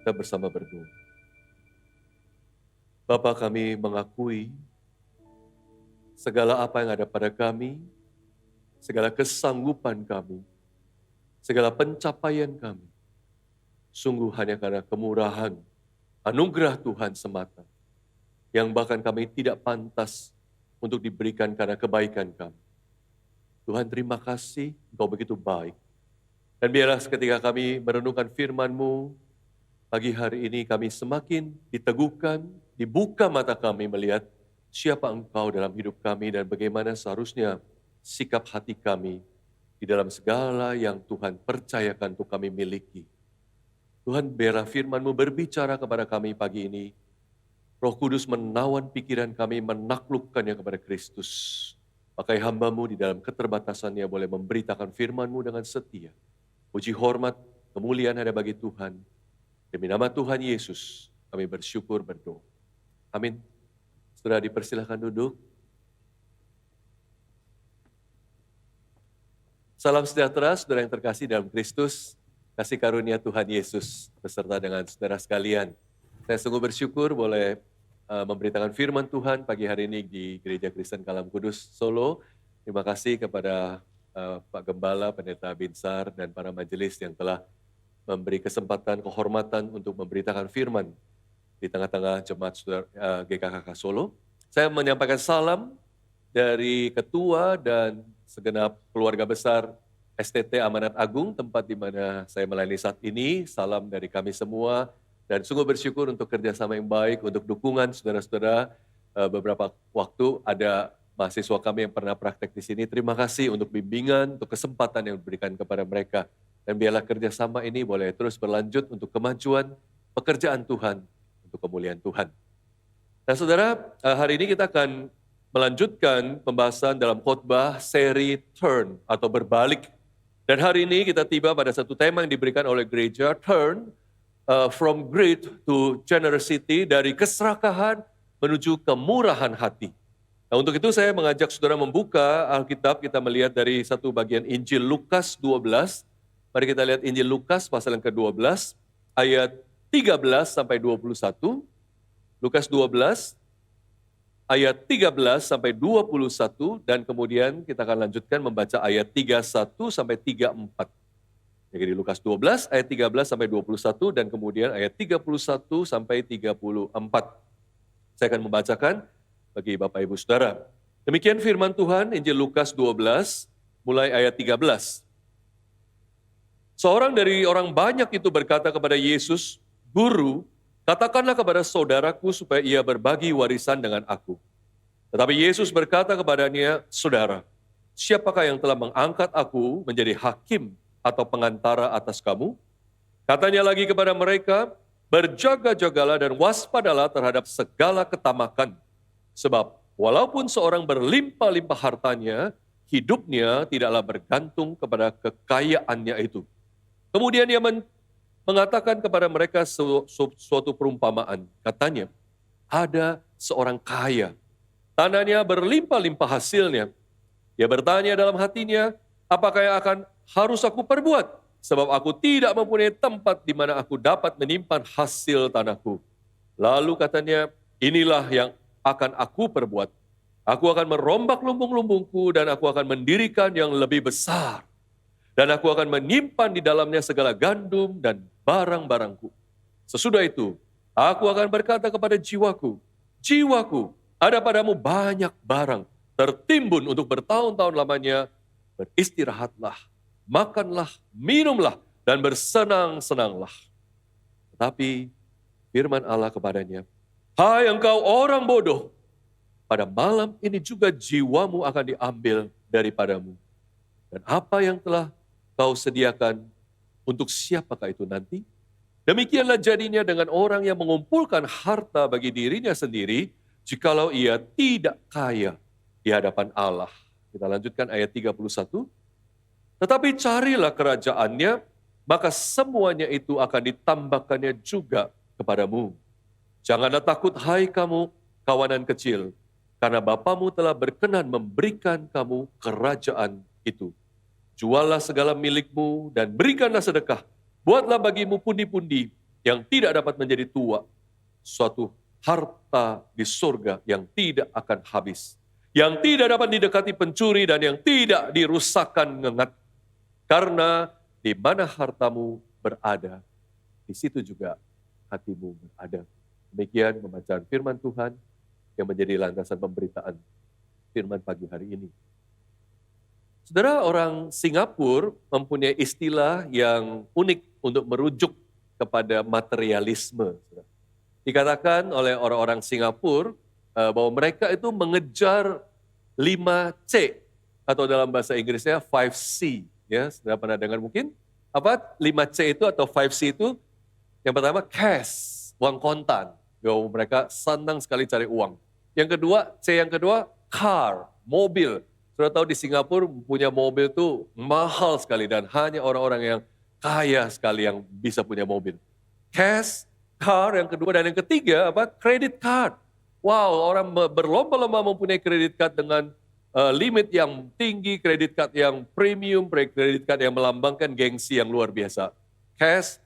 Kita bersama berdoa. Bapa, kami mengakui segala apa yang ada pada kami, segala kesanggupan kami, segala pencapaian kami, sungguh hanya karena kemurahan, anugerah Tuhan semata, yang bahkan kami tidak pantas untuk diberikan karena kebaikan kami. Tuhan, terima kasih, Engkau begitu baik. Dan biarlah ketika kami merenungkan firman-Mu, pagi hari ini kami semakin diteguhkan, dibuka mata kami melihat siapa Engkau dalam hidup kami dan bagaimana seharusnya sikap hati kami di dalam segala yang Tuhan percayakan untuk kami miliki. Tuhan, biarlah firman-Mu berbicara kepada kami pagi ini. Roh Kudus menawan pikiran kami, menaklukkannya kepada Kristus. Pakai hamba-Mu di dalam keterbatasannya boleh memberitakan firman-Mu dengan setia. Puji hormat, kemuliaan ada bagi Tuhan. Demi nama Tuhan Yesus, kami bersyukur berdoa. Amin. Saudara dipersilahkan duduk. Salam sejahtera, saudara yang terkasih dalam Kristus. Kasih karunia Tuhan Yesus beserta dengan saudara sekalian. Saya sungguh bersyukur boleh memberitakan firman Tuhan pagi hari ini di Gereja Kristen Kalam Kudus Solo. Terima kasih kepada Pak Gembala, Pendeta Binsar, dan para majelis yang telah memberi kesempatan, kehormatan untuk memberitakan firman di tengah-tengah jemaat GKKK Solo. Saya menyampaikan salam dari ketua dan segenap keluarga besar STT Amanat Agung, tempat di mana saya melayani saat ini. Salam dari kami semua dan sungguh bersyukur untuk kerjasama yang baik, untuk dukungan saudara-saudara. Beberapa waktu ada mahasiswa kami yang pernah praktek di sini. Terima kasih untuk bimbingan, untuk kesempatan yang diberikan kepada mereka. Dan biarlah kerjasama ini boleh terus berlanjut untuk kemajuan pekerjaan Tuhan, untuk kemuliaan Tuhan. Nah saudara, hari ini kita akan melanjutkan pembahasan dalam khotbah seri Turn atau berbalik. Dan hari ini kita tiba pada satu tema yang diberikan oleh gereja, Turn from greed to generosity, dari keserakahan menuju kemurahan hati. Nah untuk itu saya mengajak saudara membuka Alkitab, kita melihat dari satu bagian Injil Lukas 12. Mari kita lihat Injil Lukas pasal yang ke-12, ayat 13 sampai 21. Lukas 12, ayat 13 sampai 21, dan kemudian kita akan lanjutkan membaca ayat 31 sampai 34. Jadi Lukas 12, ayat 13 sampai 21, dan kemudian ayat 31 sampai 34. Saya akan membacakan bagi Bapak Ibu Saudara. Demikian firman Tuhan, Injil Lukas 12, mulai ayat 13. Seorang dari orang banyak itu berkata kepada Yesus, "Guru, katakanlah kepada saudaraku supaya ia berbagi warisan dengan aku." Tetapi Yesus berkata kepadanya, "Saudara, siapakah yang telah mengangkat aku menjadi hakim atau pengantara atas kamu?" Katanya lagi kepada mereka, "Berjaga-jagalah dan waspadalah terhadap segala ketamakan. Sebab walaupun seorang berlimpah-limpah hartanya, hidupnya tidaklah bergantung kepada kekayaannya itu." Kemudian ia mengatakan kepada mereka suatu perumpamaan. Katanya, ada seorang kaya, tanahnya berlimpah-limpah hasilnya. Ia bertanya dalam hatinya, apakah yang harus aku perbuat? Sebab aku tidak mempunyai tempat di mana aku dapat menyimpan hasil tanahku. Lalu katanya, inilah yang akan aku perbuat. Aku akan merombak lumbung-lumbungku dan aku akan mendirikan yang lebih besar. Dan aku akan menyimpan di dalamnya segala gandum dan barang-barangku. Sesudah itu, aku akan berkata kepada jiwaku, jiwaku, ada padamu banyak barang, tertimbun untuk bertahun-tahun lamanya, beristirahatlah, makanlah, minumlah, dan bersenang-senanglah. Tetapi firman Allah kepadanya, hai engkau orang bodoh, pada malam ini juga jiwamu akan diambil daripadamu. Dan apa yang telah kau sediakan, untuk siapakah itu nanti? Demikianlah jadinya dengan orang yang mengumpulkan harta bagi dirinya sendiri, jikalau ia tidak kaya di hadapan Allah. Kita lanjutkan ayat 31. Tetapi carilah kerajaannya, maka semuanya itu akan ditambahkannya juga kepadamu. Janganlah takut hai kamu, kawanan kecil, karena Bapamu telah berkenan memberikan kamu kerajaan itu. Juallah segala milikmu dan berikanlah sedekah. Buatlah bagimu pundi-pundi yang tidak dapat menjadi tua, suatu harta di surga yang tidak akan habis, yang tidak dapat didekati pencuri dan yang tidak dirusakkan ngengat. Karena di mana hartamu berada, di situ juga hatimu berada. Demikian pembacaan firman Tuhan yang menjadi landasan pemberitaan firman pagi hari ini. Saudara, orang Singapura mempunyai istilah yang unik untuk merujuk kepada materialisme. Dikatakan oleh orang-orang Singapura bahwa mereka itu mengejar 5C atau dalam bahasa Inggrisnya 5C. Ya, sudah pernah dengar mungkin? Apa 5C itu atau 5C itu? Yang pertama cash, uang kontan. Mereka senang sekali cari uang. Yang kedua, C yang kedua, car, mobil. Sudah tahu di Singapura punya mobil itu mahal sekali dan hanya orang-orang yang kaya sekali yang bisa punya mobil. Cash, car yang kedua, dan yang ketiga apa? Credit card. Wow, orang berlomba-lomba mempunyai credit card dengan limit yang tinggi, kredit card yang premium, kredit card yang melambangkan gengsi yang luar biasa. Cash,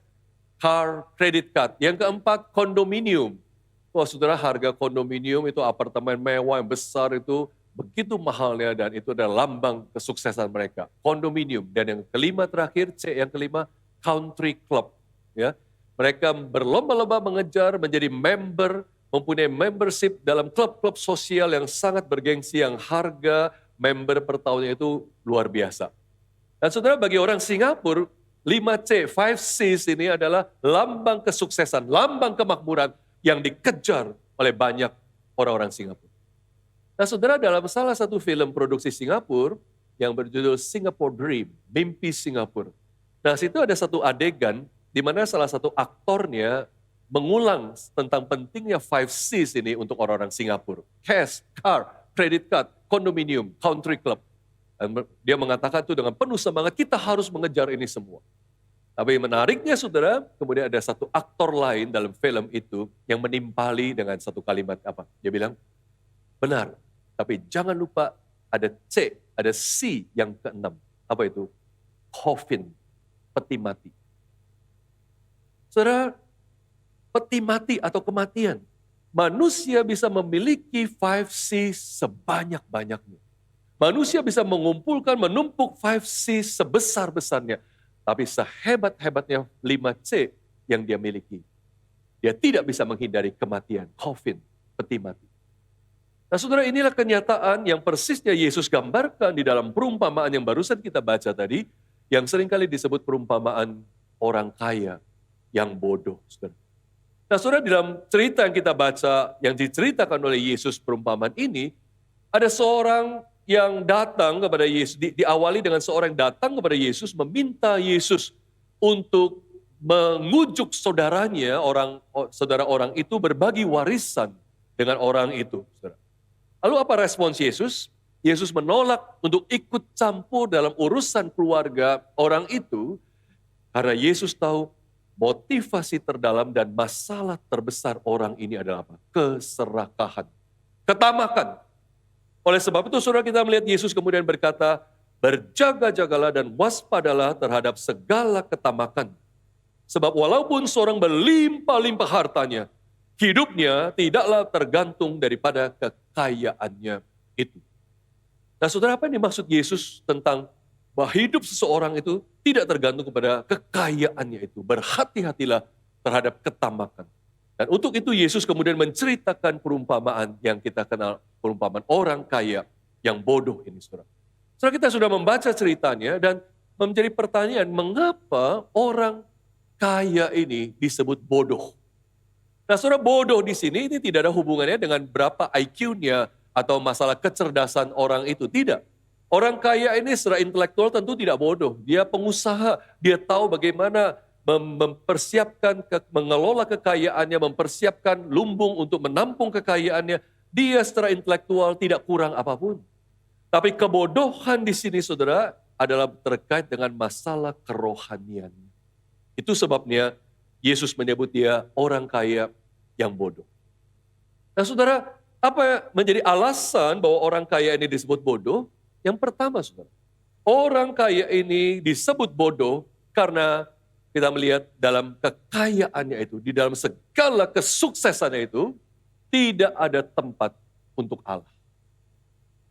car, credit card. Yang keempat, kondominium. Wah, saudara, harga kondominium itu apartemen mewah yang besar itu begitu mahalnya dan itu adalah lambang kesuksesan mereka. Kondominium. Dan yang kelima terakhir, C yang kelima, country club. Ya, mereka berlomba-lomba mengejar menjadi member, mempunyai membership dalam klub-klub sosial yang sangat bergengsi, yang harga member per tahunnya itu luar biasa. Dan saudara, bagi orang Singapura, 5C, 5Cs ini adalah lambang kesuksesan, lambang kemakmuran yang dikejar oleh banyak orang-orang Singapura. Nah saudara, dalam salah satu film produksi Singapura yang berjudul Singapore Dream, Mimpi Singapura. Nah situ ada satu adegan di mana salah satu aktornya mengulang tentang pentingnya 5Cs ini untuk orang-orang Singapura. Cash, car, credit card, kondominium, country club. Dan dia mengatakan itu dengan penuh semangat, kita harus mengejar ini semua. Tapi menariknya saudara, kemudian ada satu aktor lain dalam film itu yang menimpali dengan satu kalimat apa? Dia bilang, benar, tapi jangan lupa ada C, ada C yang keenam. Apa itu? Coffin, peti mati. Saudara, peti mati atau kematian. Manusia bisa memiliki 5C sebanyak-banyaknya. Manusia bisa mengumpulkan, menumpuk 5C sebesar-besarnya. Tapi sehebat-hebatnya 5C yang dia miliki, dia tidak bisa menghindari kematian, coffin, peti mati. Nah saudara, inilah kenyataan yang persisnya Yesus gambarkan di dalam perumpamaan yang barusan kita baca tadi, yang seringkali disebut perumpamaan orang kaya yang bodoh. Saudara. Nah saudara, di dalam cerita yang kita baca, yang diceritakan oleh Yesus perumpamaan ini, ada seorang yang datang kepada Yesus, diawali dengan seorang yang datang kepada Yesus, meminta Yesus untuk mengujuk saudaranya, saudara orang itu berbagi warisan dengan orang itu. Saudara. Lalu apa respons Yesus? Yesus menolak untuk ikut campur dalam urusan keluarga orang itu, karena Yesus tahu motivasi terdalam dan masalah terbesar orang ini adalah apa? Keserakahan, ketamakan. Oleh sebab itu saudara, kita melihat Yesus kemudian berkata, berjaga-jagalah dan waspadalah terhadap segala ketamakan. Sebab walaupun seorang berlimpah-limpah hartanya, hidupnya tidaklah tergantung daripada kekayaannya itu. Nah saudara, apa yang dimaksud Yesus tentang bahwa hidup seseorang itu tidak tergantung kepada kekayaannya itu. Berhati-hatilah terhadap ketamakan. Dan untuk itu Yesus kemudian menceritakan perumpamaan yang kita kenal, perumpamaan orang kaya yang bodoh ini, saudara. Saudara, kita sudah membaca ceritanya dan menjadi pertanyaan, mengapa orang kaya ini disebut bodoh? Nah, saudara, bodoh di sini ini tidak ada hubungannya dengan berapa IQ-nya atau masalah kecerdasan orang itu, tidak. Orang kaya ini secara intelektual tentu tidak bodoh. Dia pengusaha, dia tahu bagaimana mempersiapkan, mengelola kekayaannya, mempersiapkan lumbung untuk menampung kekayaannya. Dia secara intelektual tidak kurang apapun. Tapi kebodohan di sini, saudara, adalah terkait dengan masalah kerohanian. Itu sebabnya Yesus menyebut dia orang kaya yang bodoh. Nah saudara, apa menjadi alasan bahwa orang kaya ini disebut bodoh? Yang pertama saudara, orang kaya ini disebut bodoh karena kita melihat dalam kekayaannya itu, di dalam segala kesuksesannya itu, tidak ada tempat untuk Allah.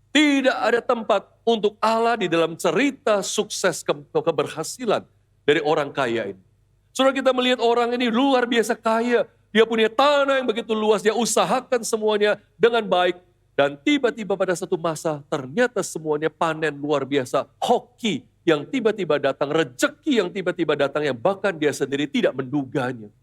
Tidak ada tempat untuk Allah di dalam cerita sukses keberhasilan dari orang kaya ini. Saudara, kita melihat orang ini luar biasa kaya. Dia punya tanah yang begitu luas, dia usahakan semuanya dengan baik. Dan tiba-tiba pada satu masa ternyata semuanya panen luar biasa. Hoki yang tiba-tiba datang, rezeki yang tiba-tiba datang yang bahkan dia sendiri tidak menduganya.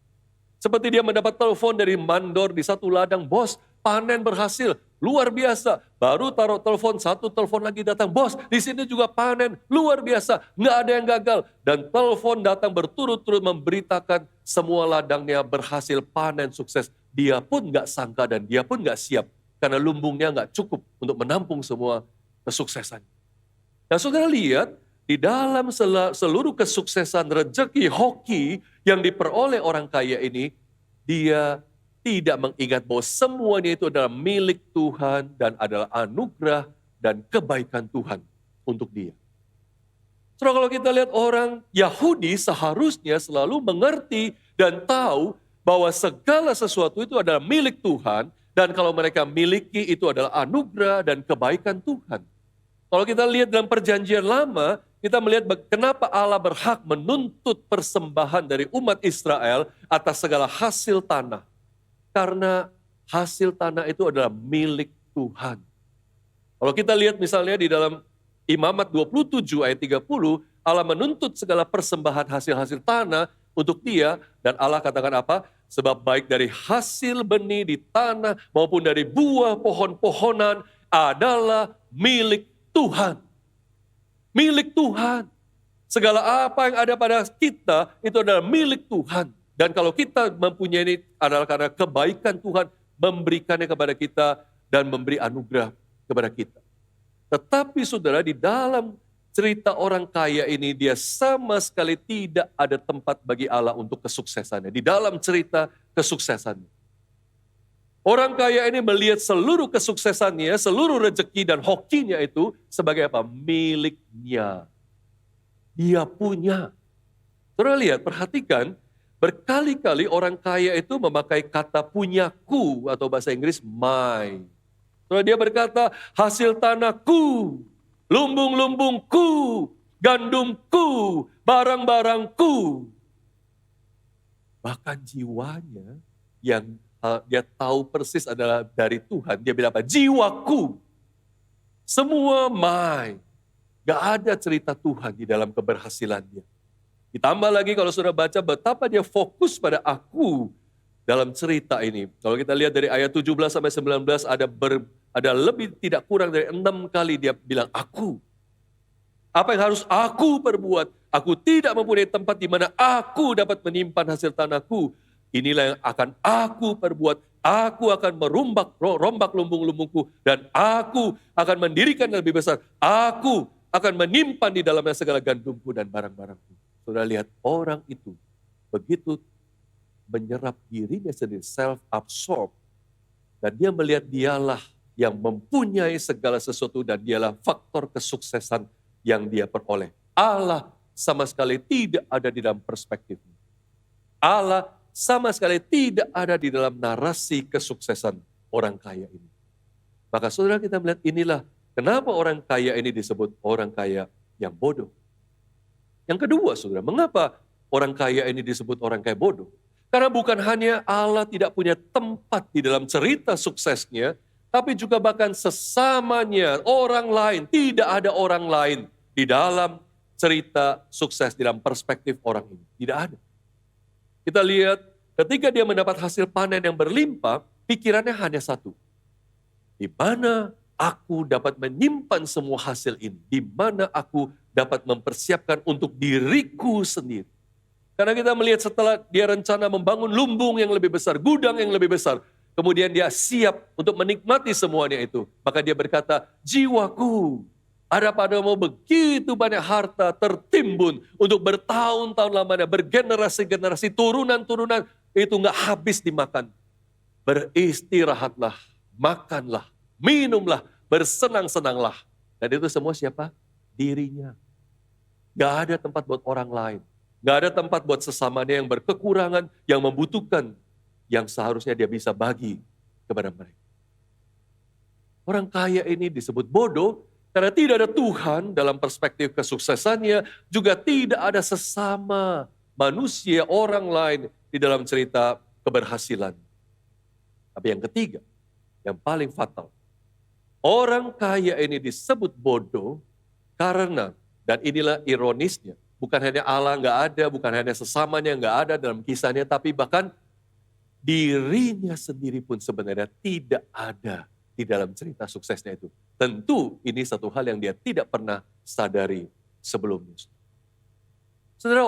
Seperti dia mendapat telepon dari mandor di satu ladang, bos panen berhasil, luar biasa. Baru taruh telepon, satu telepon lagi datang, bos di sini juga panen, luar biasa, nggak ada yang gagal. Dan telepon datang berturut-turut memberitakan semua ladangnya berhasil panen sukses. Dia pun nggak sangka dan dia pun nggak siap, karena lumbungnya nggak cukup untuk menampung semua kesuksesan. Nah, saudara lihat, di dalam seluruh kesuksesan, rezeki, hoki yang diperoleh orang kaya ini, dia tidak mengingat bahwa semuanya itu adalah milik Tuhan dan adalah anugerah dan kebaikan Tuhan untuk dia. Saudara, kalau kita lihat orang Yahudi seharusnya selalu mengerti dan tahu bahwa segala sesuatu itu adalah milik Tuhan, dan kalau mereka miliki itu adalah anugerah dan kebaikan Tuhan. Kalau kita lihat dalam perjanjian lama, kita melihat kenapa Allah berhak menuntut persembahan dari umat Israel atas segala hasil tanah. Karena hasil tanah itu adalah milik Tuhan. Kalau kita lihat misalnya di dalam Imamat 27 ayat 30, Allah menuntut segala persembahan hasil-hasil tanah untuk dia, dan Allah katakan apa? Sebab baik dari hasil benih di tanah maupun dari buah pohon-pohonan adalah milik Tuhan. Milik Tuhan. Segala apa yang ada pada kita itu adalah milik Tuhan. Dan kalau kita mempunyai ini adalah karena kebaikan Tuhan memberikannya kepada kita dan memberi anugerah kepada kita. Tetapi saudara, di dalam cerita orang kaya ini, dia sama sekali tidak ada tempat bagi Allah untuk kesuksesannya. Di dalam cerita kesuksesannya. Orang kaya ini melihat seluruh kesuksesannya, seluruh rezeki dan hokinya itu sebagai apa? Miliknya. Dia punya. Saudara lihat, perhatikan, berkali-kali orang kaya itu memakai kata punyaku atau bahasa Inggris my. Saudara, dia berkata hasil tanahku, lumbung-lumbungku, gandumku, barang-barangku. Bahkan jiwanya yang dia tahu persis adalah dari Tuhan. Dia bilang apa? Jiwaku. Semua my. Gak ada cerita Tuhan di dalam keberhasilannya. Ditambah lagi kalau sudah baca betapa dia fokus pada aku dalam cerita ini. Kalau kita lihat dari ayat 17 sampai 19 ada lebih tidak kurang dari 6 kali dia bilang aku. Apa yang harus aku perbuat? Aku tidak mempunyai tempat di mana aku dapat menyimpan hasil tanahku. Inilah yang akan aku perbuat. Aku akan rombak lumbung-lumbungku. Dan aku akan mendirikan yang lebih besar. Aku akan menyimpan di dalamnya segala gandumku dan barang-barangku. Saudara lihat, orang itu begitu menyerap dirinya sendiri, self-absorbed. Dan dia melihat dialah yang mempunyai segala sesuatu dan dialah faktor kesuksesan yang dia peroleh. Allah sama sekali tidak ada di dalam perspektifnya. Allah sama sekali tidak ada di dalam narasi kesuksesan orang kaya ini. Maka saudara, kita melihat inilah kenapa orang kaya ini disebut orang kaya yang bodoh. Yang kedua saudara, mengapa orang kaya ini disebut orang kaya bodoh? Karena bukan hanya Allah tidak punya tempat di dalam cerita suksesnya, tapi juga bahkan sesamanya orang lain, tidak ada orang lain di dalam cerita sukses, di dalam perspektif orang ini. Tidak ada. Kita lihat ketika dia mendapat hasil panen yang berlimpah, pikirannya hanya satu. Di mana aku dapat menyimpan semua hasil ini? Di mana aku dapat mempersiapkan untuk diriku sendiri? Karena kita melihat setelah dia rencana membangun lumbung yang lebih besar, gudang yang lebih besar, kemudian dia siap untuk menikmati semuanya itu. Maka dia berkata, jiwaku, ada padamu begitu banyak harta tertimbun untuk bertahun-tahun lamanya, bergenerasi-generasi, turunan-turunan, itu nggak habis dimakan. Beristirahatlah, makanlah, minumlah, bersenang-senanglah. Dan itu semua siapa? Dirinya. Gak ada tempat buat orang lain. Nggak ada tempat buat sesamanya yang berkekurangan, yang membutuhkan, yang seharusnya dia bisa bagi kepada mereka. Orang kaya ini disebut bodoh karena tidak ada Tuhan dalam perspektif kesuksesannya, juga tidak ada sesama manusia orang lain di dalam cerita keberhasilan. Tapi yang ketiga, yang paling fatal, orang kaya ini disebut bodoh karena, dan inilah ironisnya, bukan hanya Allah nggak ada, bukan hanya sesamanya nggak ada dalam kisahnya, tapi bahkan dirinya sendiri pun sebenarnya tidak ada di dalam cerita suksesnya itu. Tentu ini satu hal yang dia tidak pernah sadari sebelumnya. Saudara,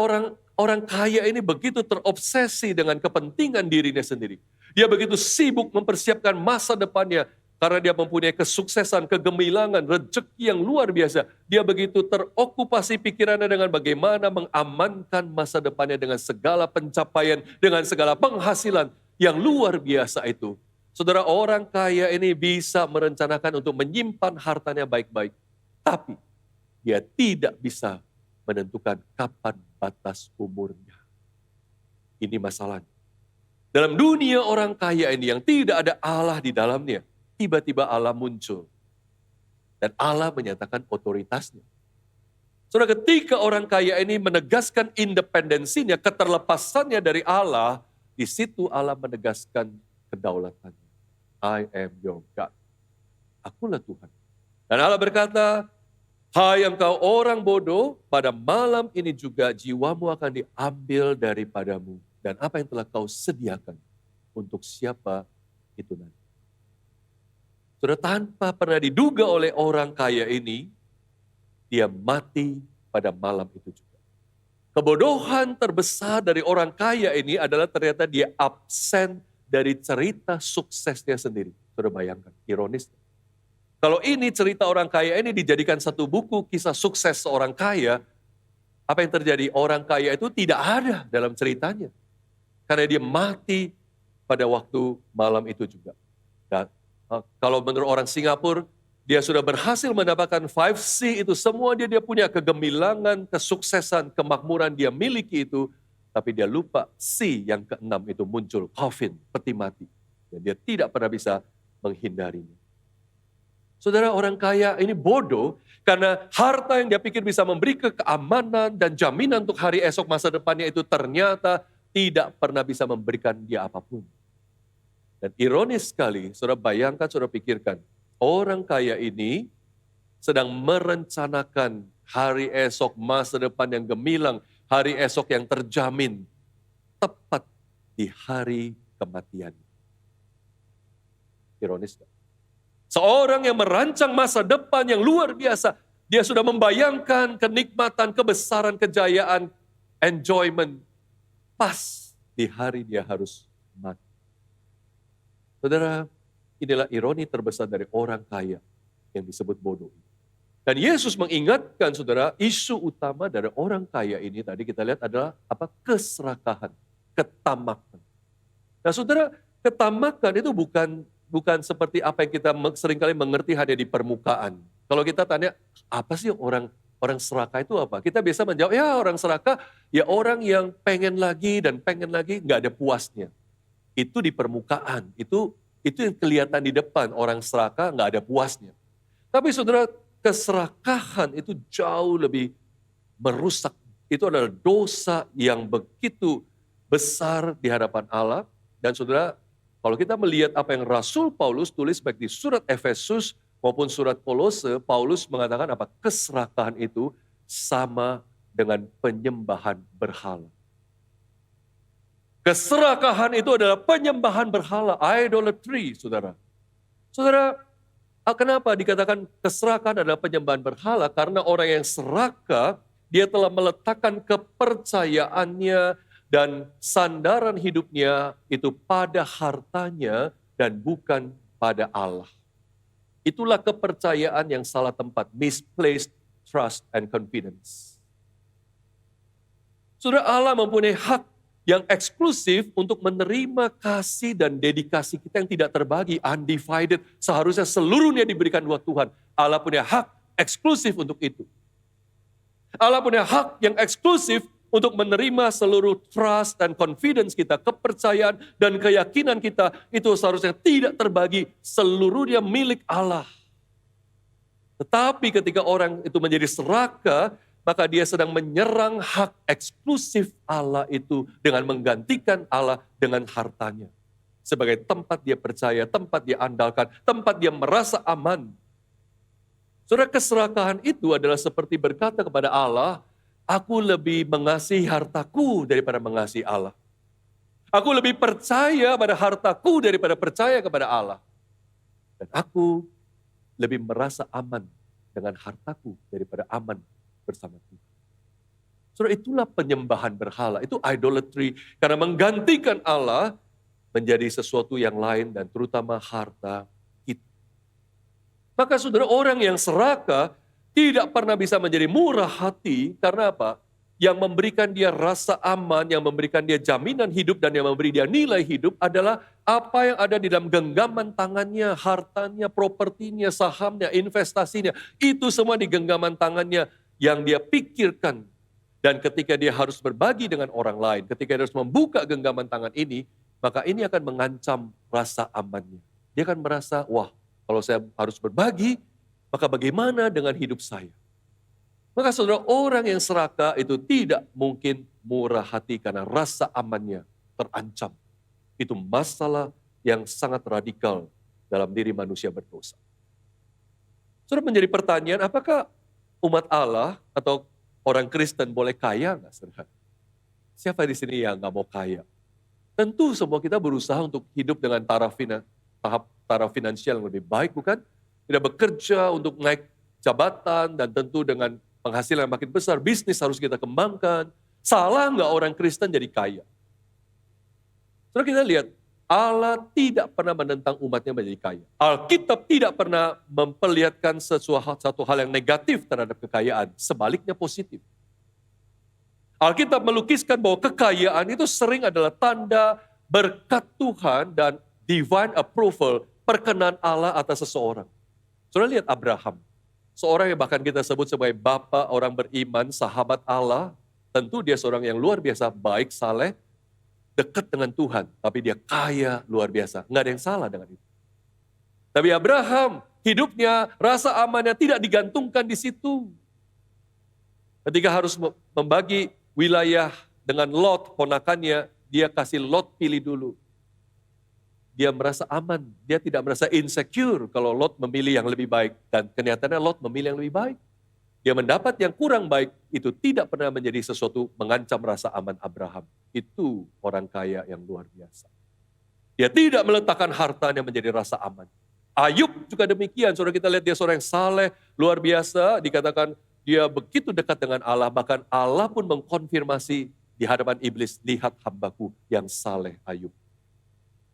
orang kaya ini begitu terobsesi dengan kepentingan dirinya sendiri. Dia begitu sibuk mempersiapkan masa depannya karena dia mempunyai kesuksesan, kegemilangan, rezeki yang luar biasa. Dia begitu terokupasi pikirannya dengan bagaimana mengamankan masa depannya dengan segala pencapaian, dengan segala penghasilan yang luar biasa itu. Saudara, orang kaya ini bisa merencanakan untuk menyimpan hartanya baik-baik. Tapi dia tidak bisa menentukan kapan batas umurnya. Ini masalahnya. Dalam dunia orang kaya ini yang tidak ada Allah di dalamnya, tiba-tiba Allah muncul. Dan Allah menyatakan otoritasnya. Saudara, ketika orang kaya ini menegaskan independensinya, keterlepasannya dari Allah, di situ Allah menegaskan kedaulatannya. I am your God. Akulah Tuhan. Dan Allah berkata, hai engkau orang bodoh, pada malam ini juga jiwamu akan diambil daripadamu. Dan apa yang telah kau sediakan untuk siapa itu nanti. Sudah tanpa pernah diduga oleh orang kaya ini, dia mati pada malam itu juga. Kebodohan terbesar dari orang kaya ini adalah ternyata dia absen dari cerita suksesnya sendiri. Sudah bayangkan, ironis. Kalau ini cerita orang kaya ini dijadikan satu buku kisah sukses seorang kaya, apa yang terjadi? Orang kaya itu tidak ada dalam ceritanya. Karena dia mati pada waktu malam itu juga. Dan kalau menurut orang Singapura, dia sudah berhasil mendapatkan 5C itu semua dia punya kegemilangan, kesuksesan, kemakmuran dia miliki itu. Tapi dia lupa C yang keenam itu muncul, coffin, peti mati. Dan dia tidak pernah bisa menghindarinya. Saudara, orang kaya ini bodoh karena harta yang dia pikir bisa memberi keamanan dan jaminan untuk hari esok masa depannya itu ternyata tidak pernah bisa memberikan dia apapun. Dan ironis sekali, saudara bayangkan, saudara pikirkan, orang kaya ini sedang merencanakan hari esok masa depan yang gemilang, hari esok yang terjamin, tepat di hari kematian. Ironis kan? Seorang yang merancang masa depan yang luar biasa, dia sudah membayangkan kenikmatan, kebesaran, kejayaan, enjoyment, pas di hari dia harus mati. Saudara, inilah ironi terbesar dari orang kaya yang disebut bodoh. Dan Yesus mengingatkan saudara, isu utama dari orang kaya ini tadi kita lihat adalah apa? Keserakahan, ketamakan. Nah saudara, ketamakan itu bukan seperti apa yang kita seringkali mengerti hanya di permukaan. Kalau kita tanya, apa sih orang serakah itu apa? Kita biasa menjawab, ya orang serakah, ya orang yang pengen lagi dan pengen lagi, nggak ada puasnya. Itu di permukaan, itu yang kelihatan di depan, orang serakah nggak ada puasnya. Tapi saudara, keserakahan itu jauh lebih merusak. Itu adalah dosa yang begitu besar di hadapan Allah. Dan saudara, kalau kita melihat apa yang Rasul Paulus tulis baik di surat Efesus maupun surat Kolose, Paulus mengatakan apa? Keserakahan itu sama dengan penyembahan berhala. Keserakahan itu adalah penyembahan berhala, idolatry, saudara. Saudara, kenapa dikatakan keserakahan adalah penyembahan berhala? Karena orang yang serakah, dia telah meletakkan kepercayaannya dan sandaran hidupnya itu pada hartanya dan bukan pada Allah. Itulah kepercayaan yang salah tempat, misplaced trust and confidence. Saudara, Allah mempunyai hak yang eksklusif untuk menerima kasih dan dedikasi kita yang tidak terbagi, undivided. Seharusnya seluruhnya diberikan buat Tuhan. Allah punya hak eksklusif untuk itu. Allah punya hak yang eksklusif untuk menerima seluruh trust dan confidence kita, kepercayaan dan keyakinan kita, itu seharusnya tidak terbagi, seluruhnya milik Allah. Tetapi ketika orang itu menjadi serakah, maka dia sedang menyerang hak eksklusif Allah itu dengan menggantikan Allah dengan hartanya. Sebagai tempat dia percaya, tempat dia andalkan, tempat dia merasa aman. Saudara, keserakahan itu adalah seperti berkata kepada Allah, aku lebih mengasihi hartaku daripada mengasihi Allah. Aku lebih percaya pada hartaku daripada percaya kepada Allah. Dan aku lebih merasa aman dengan hartaku daripada aman bersama Tuhan. Saudara, itulah penyembahan berhala, itu idolatry. Karena menggantikan Allah menjadi sesuatu yang lain dan terutama harta kita. Maka saudara, orang yang serakah tidak pernah bisa menjadi murah hati. Karena apa? Yang memberikan dia rasa aman, yang memberikan dia jaminan hidup dan yang memberi dia nilai hidup adalah apa yang ada di dalam genggaman tangannya, hartanya, propertinya, sahamnya, investasinya. Itu semua di genggaman tangannya yang dia pikirkan. Dan ketika dia harus berbagi dengan orang lain, ketika dia harus membuka genggaman tangan ini, maka ini akan mengancam rasa amannya. Dia akan merasa, wah, kalau saya harus berbagi, maka bagaimana dengan hidup saya? Maka saudara, orang yang serakah itu tidak mungkin murah hati karena rasa amannya terancam. Itu masalah yang sangat radikal dalam diri manusia berdosa. Saudara, menjadi pertanyaan, apakah umat Allah atau orang Kristen boleh kaya nggak, saudara? Siapa di sini yang nggak mau kaya? Tentu semua kita berusaha untuk hidup dengan taraf finansial yang lebih baik, bukan? Tidak bekerja untuk naik jabatan dan tentu dengan penghasilan yang makin besar, bisnis harus kita kembangkan. Salah nggak orang Kristen jadi kaya? Saudara, kita lihat, Allah tidak pernah menentang umatnya menjadi kaya. Alkitab tidak pernah memperlihatkan satu hal yang negatif terhadap kekayaan. Sebaliknya positif. Alkitab melukiskan bahwa kekayaan itu sering adalah tanda berkat Tuhan dan divine approval, perkenan Allah atas seseorang. Saudara, lihat Abraham. Seorang yang bahkan kita sebut sebagai bapa orang beriman, sahabat Allah. Tentu dia seorang yang luar biasa baik, saleh, dekat dengan Tuhan. Tapi dia kaya luar biasa. Nggak ada yang salah dengan itu. Tapi Abraham, hidupnya, rasa amannya tidak digantungkan di situ. Ketika harus membagi wilayah dengan Lot, ponakannya, dia kasih Lot pilih dulu. Dia merasa aman, dia tidak merasa insecure kalau Lot memilih yang lebih baik. Dan kenyataannya Lot memilih yang lebih baik. Dia mendapat yang kurang baik, itu tidak pernah menjadi sesuatu mengancam rasa aman Abraham. Itu orang kaya yang luar biasa. Dia tidak meletakkan hartanya menjadi rasa aman. Ayub juga demikian, saudara, kita lihat dia seorang yang saleh, luar biasa, dikatakan dia begitu dekat dengan Allah, bahkan Allah pun mengkonfirmasi di hadapan iblis, lihat hambaku yang saleh Ayub.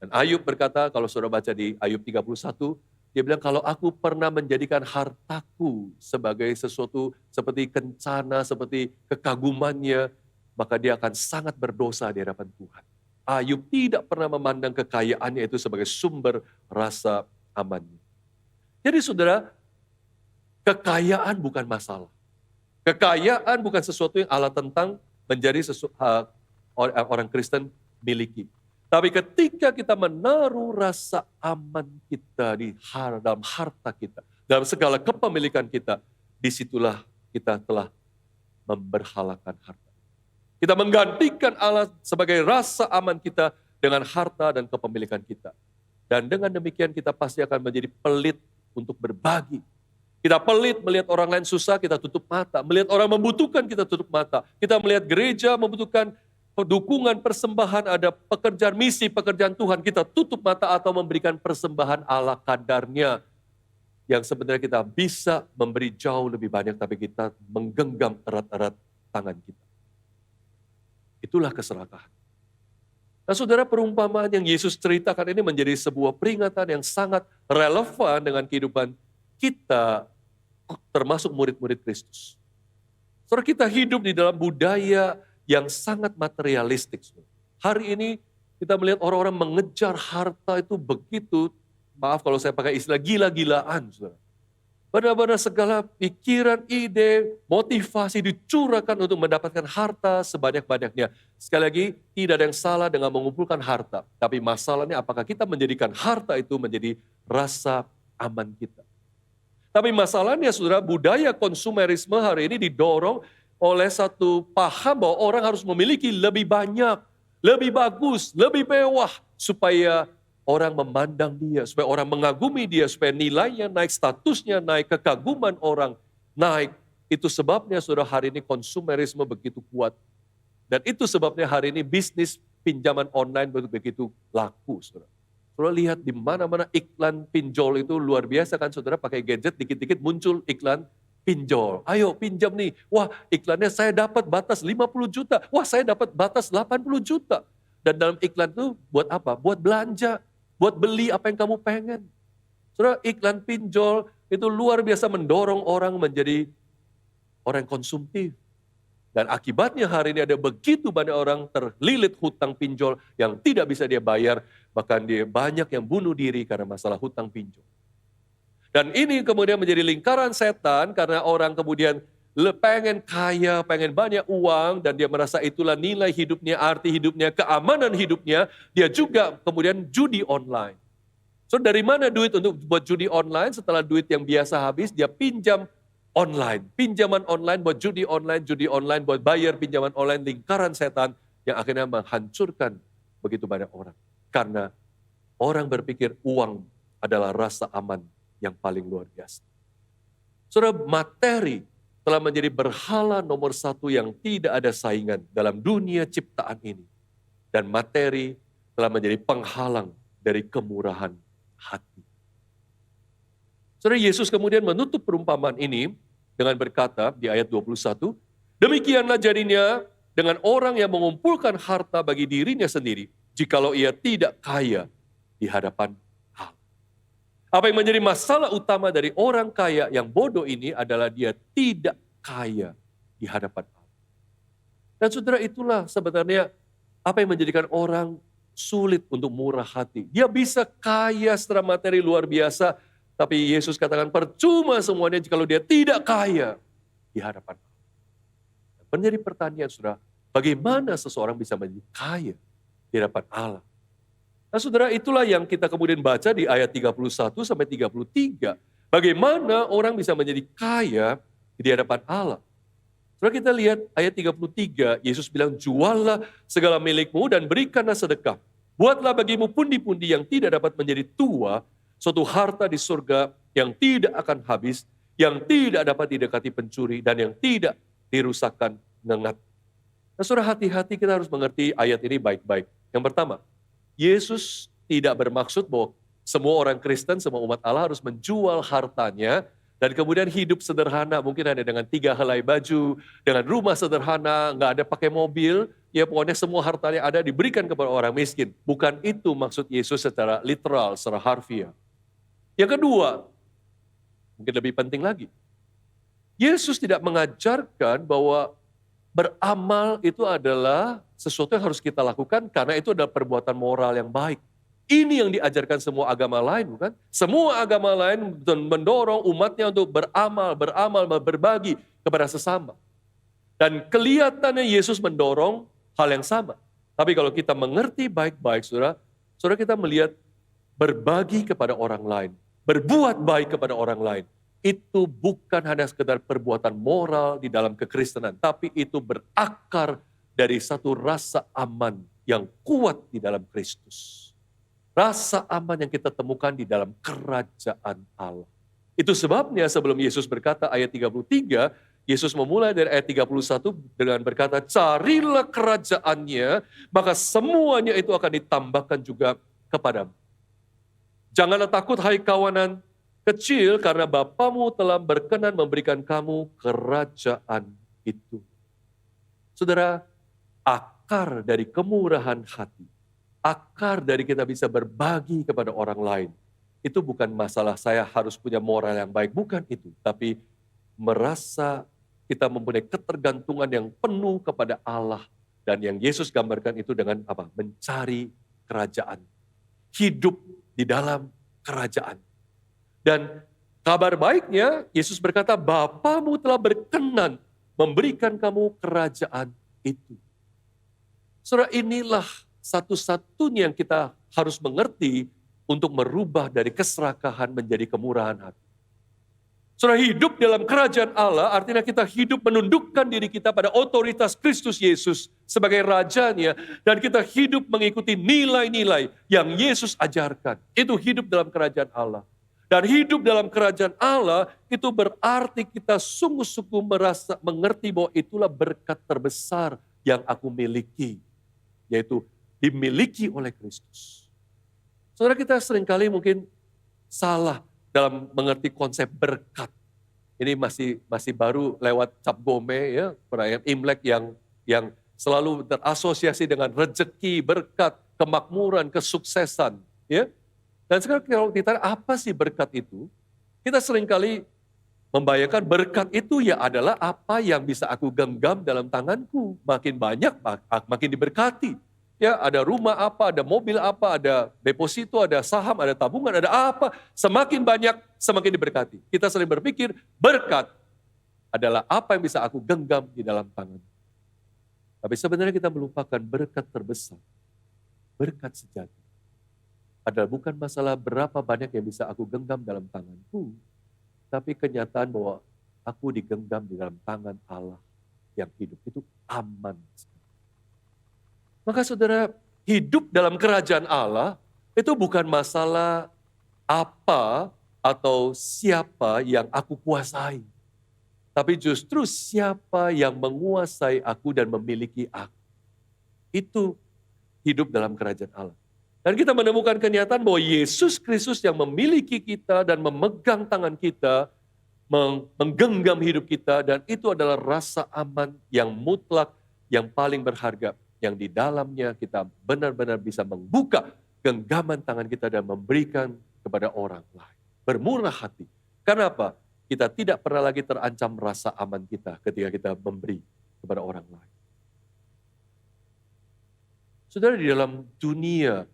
Dan Ayub berkata, kalau saudara baca di Ayub 31, dia bilang, kalau aku pernah menjadikan hartaku sebagai sesuatu seperti kencana, seperti kekagumannya, maka dia akan sangat berdosa di hadapan Tuhan. Ayub tidak pernah memandang kekayaannya itu sebagai sumber rasa amannya. Jadi saudara, kekayaan bukan masalah. Kekayaan bukan sesuatu yang Allah tentang menjadi orang Kristen miliki. Tapi ketika kita menaruh rasa aman kita di dalam harta kita, dalam segala kepemilikan kita, disitulah kita telah memberhalakan harta. Kita menggantikan Allah sebagai rasa aman kita dengan harta dan kepemilikan kita. Dan dengan demikian kita pasti akan menjadi pelit untuk berbagi. Kita pelit melihat orang lain susah, kita tutup mata. Melihat orang membutuhkan, kita tutup mata. Kita melihat gereja membutuhkan dukungan, persembahan, ada pekerjaan misi, pekerjaan Tuhan, kita tutup mata atau memberikan persembahan ala kadarnya. Yang sebenarnya kita bisa memberi jauh lebih banyak, tapi kita menggenggam erat-erat tangan kita. Itulah keserakahan. Nah saudara, perumpamaan yang Yesus ceritakan ini menjadi sebuah peringatan yang sangat relevan dengan kehidupan kita, termasuk murid-murid Kristus. Saudara, kita hidup di dalam budaya yang sangat materialistik. Hari ini kita melihat orang-orang mengejar harta itu begitu, maaf kalau saya pakai istilah gila-gilaan. Saudara. Benar-benar segala pikiran, ide, motivasi dicurahkan untuk mendapatkan harta sebanyak-banyaknya. Sekali lagi, tidak ada yang salah dengan mengumpulkan harta. Tapi masalahnya apakah kita menjadikan harta itu menjadi rasa aman kita. Tapi masalahnya saudara, budaya konsumerisme hari ini didorong oleh satu paham bahwa orang harus memiliki lebih banyak, lebih bagus, lebih mewah. Supaya orang memandang dia, supaya orang mengagumi dia, supaya nilainya naik, statusnya naik, kekaguman orang naik. Itu sebabnya saudara hari ini konsumerisme begitu kuat. Dan itu sebabnya hari ini bisnis pinjaman online begitu laku saudara. Saudara lihat di mana-mana iklan pinjol itu luar biasa kan saudara, pakai gadget dikit-dikit muncul iklan pinjol. Ayo pinjam nih, wah iklannya saya dapat batas 50 juta, wah saya dapat batas 80 juta. Dan dalam iklan itu buat apa? Buat belanja, buat beli apa yang kamu pengen. Saudara, iklan pinjol itu luar biasa mendorong orang menjadi orang yang konsumtif. Dan akibatnya hari ini ada begitu banyak orang terlilit hutang pinjol yang tidak bisa dia bayar. Bahkan dia banyak yang bunuh diri karena masalah hutang pinjol. Dan ini kemudian menjadi lingkaran setan karena orang kemudian pengen kaya, pengen banyak uang, dan dia merasa itulah nilai hidupnya, arti hidupnya, keamanan hidupnya. Dia juga kemudian judi online. So dari mana duit untuk buat judi online? Setelah duit yang biasa habis, dia pinjam online. Pinjaman online buat judi online buat bayar pinjaman online, lingkaran setan yang akhirnya menghancurkan begitu banyak orang. Karena orang berpikir uang adalah rasa aman yang paling luar biasa. Saudara, materi telah menjadi berhala nomor satu yang tidak ada saingan dalam dunia ciptaan ini. Dan materi telah menjadi penghalang dari kemurahan hati. Saudara, Yesus kemudian menutup perumpamaan ini dengan berkata di ayat 21, demikianlah jadinya dengan orang yang mengumpulkan harta bagi dirinya sendiri, jikalau ia tidak kaya di hadapan Allah. Apa yang menjadi masalah utama dari orang kaya yang bodoh ini adalah dia tidak kaya di hadapan Allah. Dan saudara, itulah sebenarnya apa yang menjadikan orang sulit untuk murah hati. Dia bisa kaya secara materi luar biasa, tapi Yesus katakan percuma semuanya jika dia tidak kaya di hadapan Allah. Menjadi pertanyaan saudara, bagaimana seseorang bisa menjadi kaya di hadapan Allah? Nah saudara, itulah yang kita kemudian baca di ayat 31 sampai 33. Bagaimana orang bisa menjadi kaya di hadapan Allah? Saudara, kita lihat ayat 33, Yesus bilang, juallah segala milikmu dan berikanlah sedekah. Buatlah bagimu pundi-pundi yang tidak dapat menjadi tua, suatu harta di surga yang tidak akan habis, yang tidak dapat didekati pencuri, dan yang tidak dirusakkan ngengat. Nah saudara, hati-hati, kita harus mengerti ayat ini baik-baik. Yang pertama, Yesus tidak bermaksud bahwa semua orang Kristen, semua umat Allah harus menjual hartanya dan kemudian hidup sederhana, mungkin hanya dengan 3 helai baju, dengan rumah sederhana, nggak ada pakai mobil, ya pokoknya semua hartanya ada diberikan kepada orang miskin. Bukan itu maksud Yesus secara literal, secara harfiah. Yang kedua, mungkin lebih penting lagi, Yesus tidak mengajarkan bahwa beramal itu adalah sesuatu yang harus kita lakukan karena itu adalah perbuatan moral yang baik. Ini yang diajarkan semua agama lain, bukan? Semua agama lain mendorong umatnya untuk beramal, berbagi kepada sesama. Dan kelihatannya Yesus mendorong hal yang sama. Tapi kalau kita mengerti baik-baik, saudara kita melihat berbagi kepada orang lain, berbuat baik kepada orang lain, itu bukan hanya sekedar perbuatan moral di dalam kekristenan, tapi itu berakar dari satu rasa aman yang kuat di dalam Kristus. Rasa aman yang kita temukan di dalam kerajaan Allah. Itu sebabnya sebelum Yesus berkata ayat 33, Yesus memulai dari ayat 31 dengan berkata, carilah kerajaannya, maka semuanya itu akan ditambahkan juga kepadamu. Janganlah takut hai kawanan kecil, karena Bapamu telah berkenan memberikan kamu kerajaan itu. Saudara, akar dari kemurahan hati, akar dari kita bisa berbagi kepada orang lain, itu bukan masalah saya harus punya moral yang baik, bukan itu. Tapi merasa kita mempunyai ketergantungan yang penuh kepada Allah. Dan yang Yesus gambarkan itu dengan apa? Mencari kerajaan. Hidup di dalam kerajaan. Dan Kabar baiknya, Yesus berkata, Bapamu telah berkenan memberikan kamu kerajaan itu. Saudara, inilah satu-satunya yang kita harus mengerti untuk merubah dari keserakahan menjadi kemurahan hati. Saudara, hidup dalam kerajaan Allah artinya kita hidup menundukkan diri kita pada otoritas Kristus Yesus sebagai rajanya, dan kita hidup mengikuti nilai-nilai yang Yesus ajarkan. Itu hidup dalam kerajaan Allah. Dan hidup dalam kerajaan Allah itu berarti kita sungguh-sungguh mengerti bahwa itulah berkat terbesar yang aku miliki, yaitu dimiliki oleh Kristus. Saudara, kita seringkali mungkin salah dalam mengerti konsep berkat. Ini masih baru lewat Cap Gome, ya, perayaan Imlek yang selalu terasosiasi dengan rezeki, berkat, kemakmuran, kesuksesan, ya. Dan sekarang kalau ditanya apa sih berkat itu? Kita seringkali membayangkan berkat itu ya adalah apa yang bisa aku genggam dalam tanganku. Makin banyak, makin diberkati. Ya, ada rumah apa, ada mobil apa, ada deposito, ada saham, ada tabungan, ada apa. Semakin banyak, semakin diberkati. Kita sering berpikir berkat adalah apa yang bisa aku genggam di dalam tangan. Tapi sebenarnya kita melupakan berkat terbesar. Berkat sejati adalah bukan masalah berapa banyak yang bisa aku genggam dalam tanganku, tapi kenyataan bahwa aku digenggam di dalam tangan Allah yang hidup. Itu aman. Maka saudara, hidup dalam kerajaan Allah itu bukan masalah apa atau siapa yang aku kuasai. Tapi justru siapa yang menguasai aku dan memiliki aku. Itu hidup dalam kerajaan Allah. Dan kita menemukan kenyataan bahwa Yesus Kristus yang memiliki kita dan memegang tangan kita, menggenggam hidup kita, dan itu adalah rasa aman yang mutlak, yang paling berharga, yang di dalamnya kita benar-benar bisa membuka genggaman tangan kita dan memberikan kepada orang lain. Bermurah hati. Karena apa? Kita tidak pernah lagi terancam rasa aman kita ketika kita memberi kepada orang lain. Saudara, di dalam dunia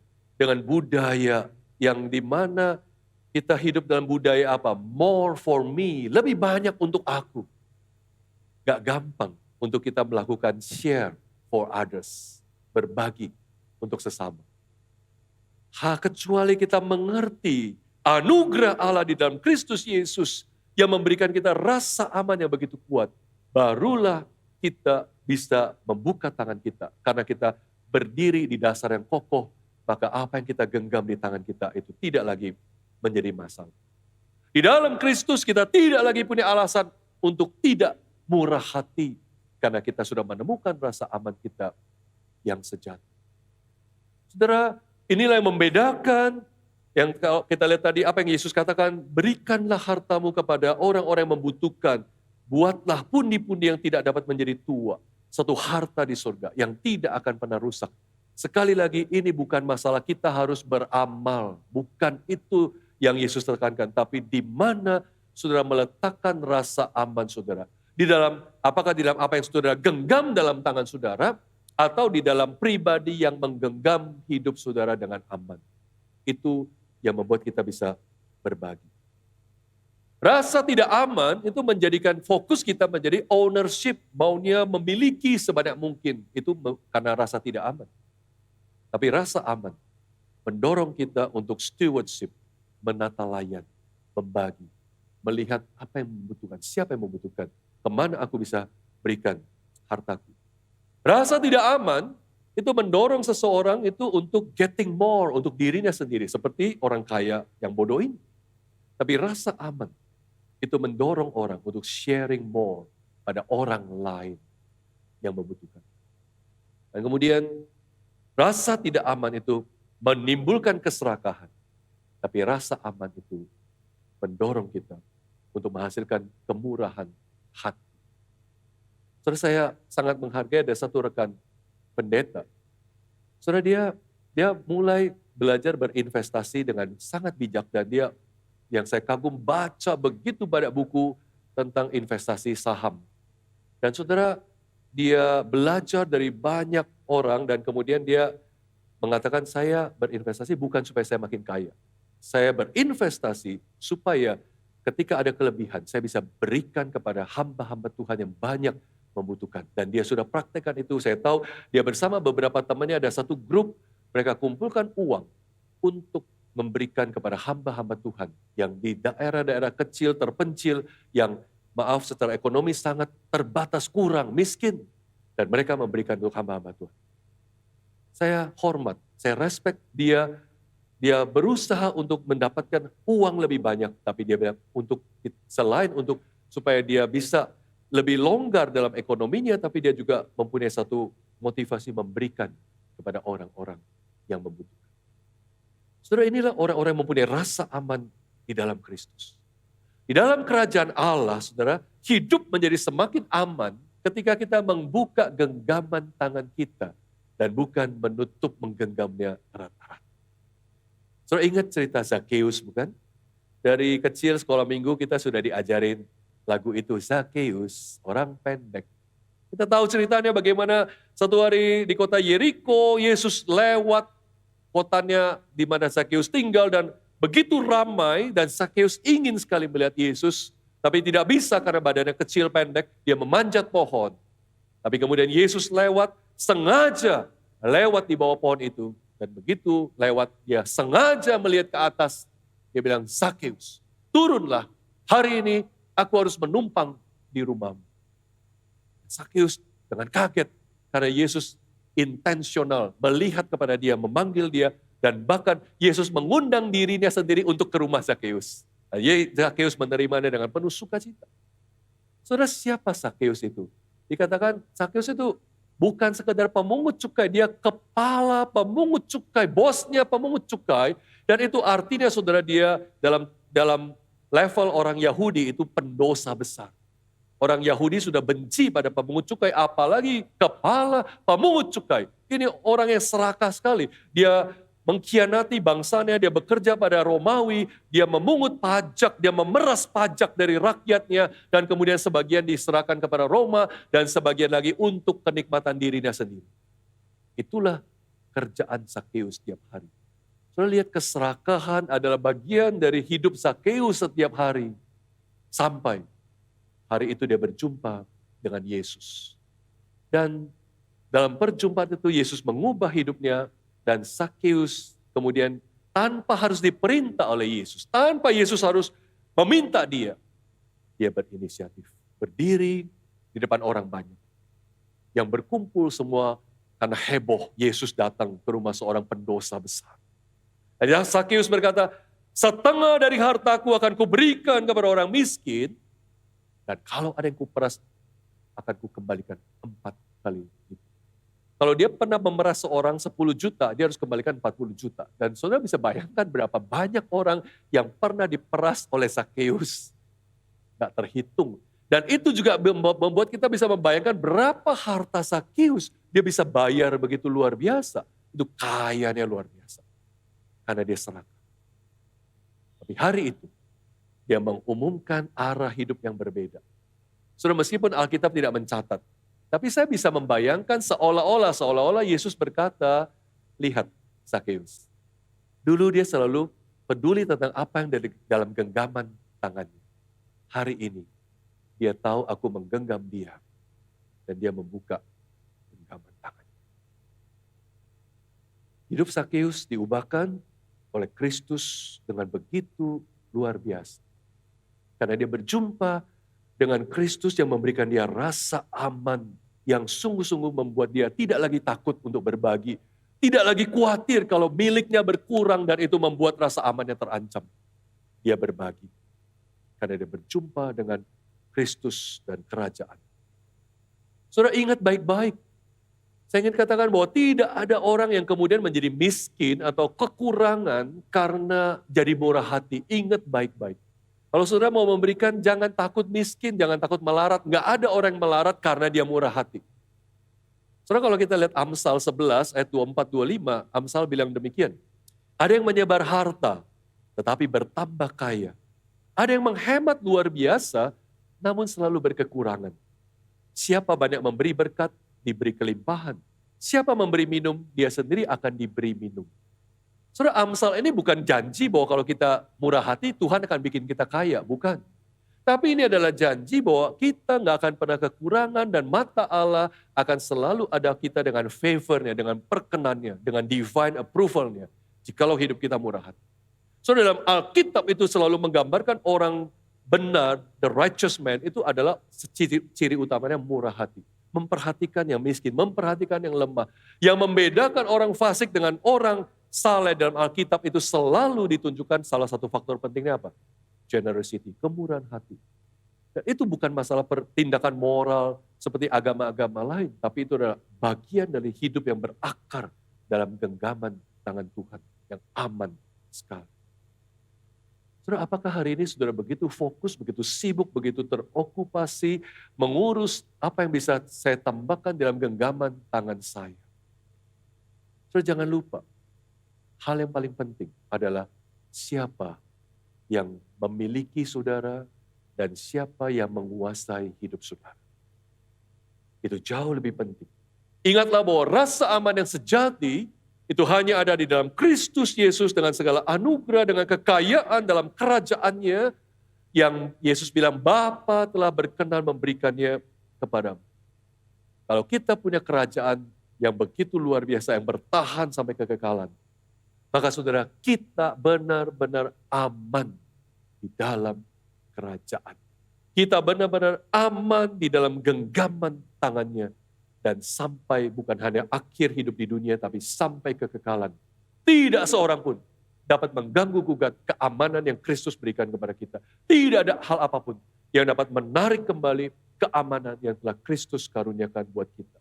dengan budaya yang dimana kita hidup dalam budaya apa? More for me, lebih banyak untuk aku. Gak gampang untuk kita melakukan share for others, berbagi untuk sesama. Kecuali kita mengerti anugerah Allah di dalam Kristus Yesus yang memberikan kita rasa aman yang begitu kuat, barulah kita bisa membuka tangan kita. Karena kita berdiri di dasar yang kokoh, maka apa yang kita genggam di tangan kita itu tidak lagi menjadi masalah. Di dalam Kristus kita tidak lagi punya alasan untuk tidak murah hati, karena kita sudah menemukan rasa aman kita yang sejati. Saudara, inilah yang membedakan, yang kalau kita lihat tadi apa yang Yesus katakan, berikanlah hartamu kepada orang-orang yang membutuhkan, buatlah pundi-pundi yang tidak dapat menjadi tua, satu harta di surga yang tidak akan pernah rusak. Sekali lagi, ini bukan masalah kita harus beramal. Bukan itu yang Yesus tekankan. Tapi di mana saudara meletakkan rasa aman saudara. Apakah di dalam apa yang saudara genggam dalam tangan saudara, atau di dalam pribadi yang menggenggam hidup saudara dengan aman. Itu yang membuat kita bisa berbagi. Rasa tidak aman itu menjadikan fokus kita menjadi ownership. Maunya memiliki sebanyak mungkin. Itu karena rasa tidak aman. Tapi rasa aman mendorong kita untuk stewardship, menata layan, membagi, melihat apa yang membutuhkan, siapa yang membutuhkan, kemana aku bisa berikan hartaku. Rasa tidak aman itu mendorong seseorang itu untuk getting more, untuk dirinya sendiri, seperti orang kaya yang bodoh ini. Tapi rasa aman itu mendorong orang untuk sharing more pada orang lain yang membutuhkan. Dan kemudian rasa tidak aman itu menimbulkan keserakahan. Tapi rasa aman itu mendorong kita untuk menghasilkan kemurahan hati. Saudara, saya sangat menghargai ada satu rekan pendeta. Saudara, dia mulai belajar berinvestasi dengan sangat bijak, dan dia yang saya kagum baca begitu banyak buku tentang investasi saham. Dan saudara, dia belajar dari banyak orang dan kemudian dia mengatakan, saya berinvestasi bukan supaya saya makin kaya. Saya berinvestasi supaya ketika ada kelebihan, saya bisa berikan kepada hamba-hamba Tuhan yang banyak membutuhkan. Dan dia sudah praktekkan itu. Saya tahu dia bersama beberapa temannya ada satu grup, mereka kumpulkan uang untuk memberikan kepada hamba-hamba Tuhan yang di daerah-daerah kecil, terpencil, yang maaf secara ekonomi sangat terbatas, kurang, miskin. Dan mereka memberikan untuk hamba-hamba Tuhan. Saya hormat, saya respect dia. Dia berusaha untuk mendapatkan uang lebih banyak, tapi dia bilang selain untuk supaya dia bisa lebih longgar dalam ekonominya, tapi dia juga mempunyai satu motivasi memberikan kepada orang-orang yang membutuhkan. Saudara, inilah orang-orang yang mempunyai rasa aman di dalam Kristus. Di dalam kerajaan Allah, saudara, hidup menjadi semakin aman ketika kita membuka genggaman tangan kita dan bukan menutup menggenggamnya erat-erat. Saudara ingat cerita Zakheus bukan? Dari kecil sekolah minggu kita sudah diajarin lagu itu, Zakheus, orang pendek. Kita tahu ceritanya bagaimana satu hari di kota Yeriko, Yesus lewat kotanya di mana Zakheus tinggal dan begitu ramai dan Zakheus ingin sekali melihat Yesus, tapi tidak bisa karena badannya kecil pendek, dia memanjat pohon. Tapi kemudian Yesus lewat, sengaja lewat di bawah pohon itu. Dan begitu lewat, dia sengaja melihat ke atas. Dia bilang, Zakheus, turunlah. Hari ini aku harus menumpang di rumahmu. Zakheus dengan kaget. Karena Yesus intensional melihat kepada dia, memanggil dia. Dan bahkan Yesus mengundang dirinya sendiri untuk ke rumah Zakheus. Zakheus menerimanya dengan penuh sukacita. Saudara, siapa Zakheus itu? Dikatakan Zakheus itu bukan sekedar pemungut cukai, dia kepala pemungut cukai, bosnya pemungut cukai. Dan itu artinya saudara, dia dalam level orang Yahudi itu pendosa besar. Orang Yahudi sudah benci pada pemungut cukai, apalagi kepala pemungut cukai. Ini orang yang serakah sekali. Dia mengkhianati bangsanya, dia bekerja pada Romawi, dia memungut pajak, dia memeras pajak dari rakyatnya, dan kemudian sebagian diserahkan kepada Roma, dan sebagian lagi untuk kenikmatan dirinya sendiri. Itulah kerjaan Zakheus setiap hari. Saudara lihat, keserakahan adalah bagian dari hidup Zakheus setiap hari. Sampai hari itu dia berjumpa dengan Yesus. Dan dalam perjumpaan itu Yesus mengubah hidupnya, dan Zakheus kemudian tanpa harus diperintah oleh Yesus, tanpa Yesus harus meminta dia berinisiatif, berdiri di depan orang banyak. Yang berkumpul semua karena heboh Yesus datang ke rumah seorang pendosa besar. Dan Zakheus berkata, setengah dari hartaku akan kuberikan kepada orang miskin, dan kalau ada yang kuperas, akan kukembalikan 4 kali lipat. Kalau dia pernah memeras seorang 10 juta, dia harus kembalikan 40 juta. Dan saudara bisa bayangkan berapa banyak orang yang pernah diperas oleh Zakheus. Nggak terhitung. Dan itu juga membuat kita bisa membayangkan berapa harta Zakheus dia bisa bayar begitu luar biasa. Itu kayanya luar biasa. Karena dia serakah. Tapi hari itu, dia mengumumkan arah hidup yang berbeda. Saudara, meskipun Alkitab tidak mencatat, tapi saya bisa membayangkan seolah-olah Yesus berkata, lihat Zakheus. Dulu dia selalu peduli tentang apa yang dalam genggaman tangannya. Hari ini, dia tahu aku menggenggam dia. Dan dia membuka genggaman tangannya. Hidup Zakheus diubahkan oleh Kristus dengan begitu luar biasa. Karena dia berjumpa dengan Kristus yang memberikan dia rasa aman yang sungguh-sungguh membuat dia tidak lagi takut untuk berbagi. Tidak lagi khawatir kalau miliknya berkurang dan itu membuat rasa amannya terancam. Dia berbagi. Karena dia berjumpa dengan Kristus dan kerajaan. Saudara ingat baik-baik. Saya ingin katakan bahwa tidak ada orang yang kemudian menjadi miskin atau kekurangan karena jadi murah hati. Ingat baik-baik. Kalau saudara mau memberikan, jangan takut miskin, jangan takut melarat. Nggak ada orang yang melarat karena dia murah hati. Saudara, kalau kita lihat Amsal 11 ayat 24-25, Amsal bilang demikian. Ada yang menyebar harta, tetapi bertambah kaya. Ada yang menghemat luar biasa, namun selalu berkekurangan. Siapa banyak memberi berkat, diberi kelimpahan. Siapa memberi minum, dia sendiri akan diberi minum. Saudara, Amsal ini bukan janji bahwa kalau kita murah hati, Tuhan akan bikin kita kaya. Bukan. Tapi ini adalah janji bahwa kita nggak akan pernah kekurangan dan mata Allah akan selalu ada kita dengan favornya, dengan perkenannya, dengan divine approvalnya. Jikalau hidup kita murah hati. So dalam Alkitab itu selalu menggambarkan orang benar, the righteous man itu adalah ciri utamanya murah hati. Memperhatikan yang miskin, memperhatikan yang lemah. Yang membedakan orang fasik dengan orang saleh dalam Alkitab itu selalu ditunjukkan salah satu faktor pentingnya apa? Generosity, kemurahan hati. Dan itu bukan masalah tindakan moral seperti agama-agama lain, tapi itu adalah bagian dari hidup yang berakar dalam genggaman tangan Tuhan yang aman sekali. Saudara, apakah hari ini saudara begitu fokus, begitu sibuk, begitu terokupasi mengurus apa yang bisa saya tambahkan dalam genggaman tangan saya? Saudara, jangan lupa, hal yang paling penting adalah siapa yang memiliki saudara dan siapa yang menguasai hidup saudara. Itu jauh lebih penting. Ingatlah bahwa rasa aman yang sejati itu hanya ada di dalam Kristus Yesus dengan segala anugerah, dengan kekayaan dalam kerajaannya yang Yesus bilang Bapa telah berkenan memberikannya kepadamu. Kalau kita punya kerajaan yang begitu luar biasa, yang bertahan sampai kekekalan, maka saudara, kita benar-benar aman di dalam kerajaan. Kita benar-benar aman di dalam genggaman tangannya. Dan sampai bukan hanya akhir hidup di dunia, tapi sampai kekekalan. Tidak seorang pun dapat mengganggu gugat keamanan yang Kristus berikan kepada kita. Tidak ada hal apapun yang dapat menarik kembali keamanan yang telah Kristus karuniakan buat kita.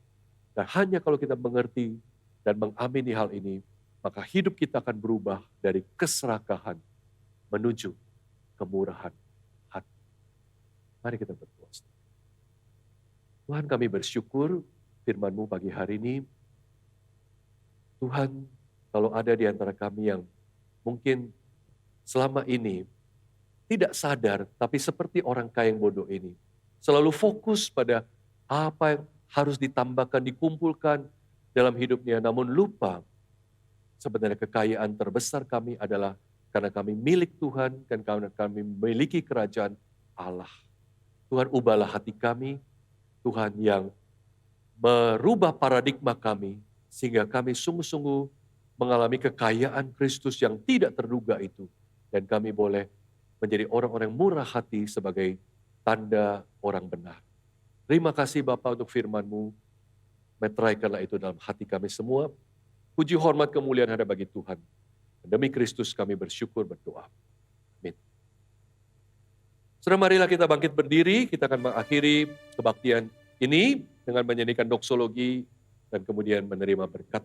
Dan hanya kalau kita mengerti dan mengamini hal ini, maka hidup kita akan berubah dari keserakahan menuju kemurahan hati. Mari kita berdoa. Tuhan, kami bersyukur firman-Mu pagi hari ini. Tuhan, kalau ada di antara kami yang mungkin selama ini tidak sadar, tapi seperti orang kaya yang bodoh ini, selalu fokus pada apa yang harus ditambahkan, dikumpulkan dalam hidupnya, namun lupa sebenarnya kekayaan terbesar kami adalah karena kami milik Tuhan dan karena kami memiliki kerajaan Allah. Tuhan, ubahlah hati kami, Tuhan, yang merubah paradigma kami sehingga kami sungguh-sungguh mengalami kekayaan Kristus yang tidak terduga itu. Dan kami boleh menjadi orang-orang murah hati sebagai tanda orang benar. Terima kasih Bapa untuk firman-Mu. Meteraikanlah itu dalam hati kami semua. Puji hormat kemuliaan ada bagi Tuhan. Demi Kristus kami bersyukur berdoa. Amin. Saudara, marilah kita bangkit berdiri. Kita akan mengakhiri kebaktian ini dengan menyanyikan doksologi dan kemudian menerima berkat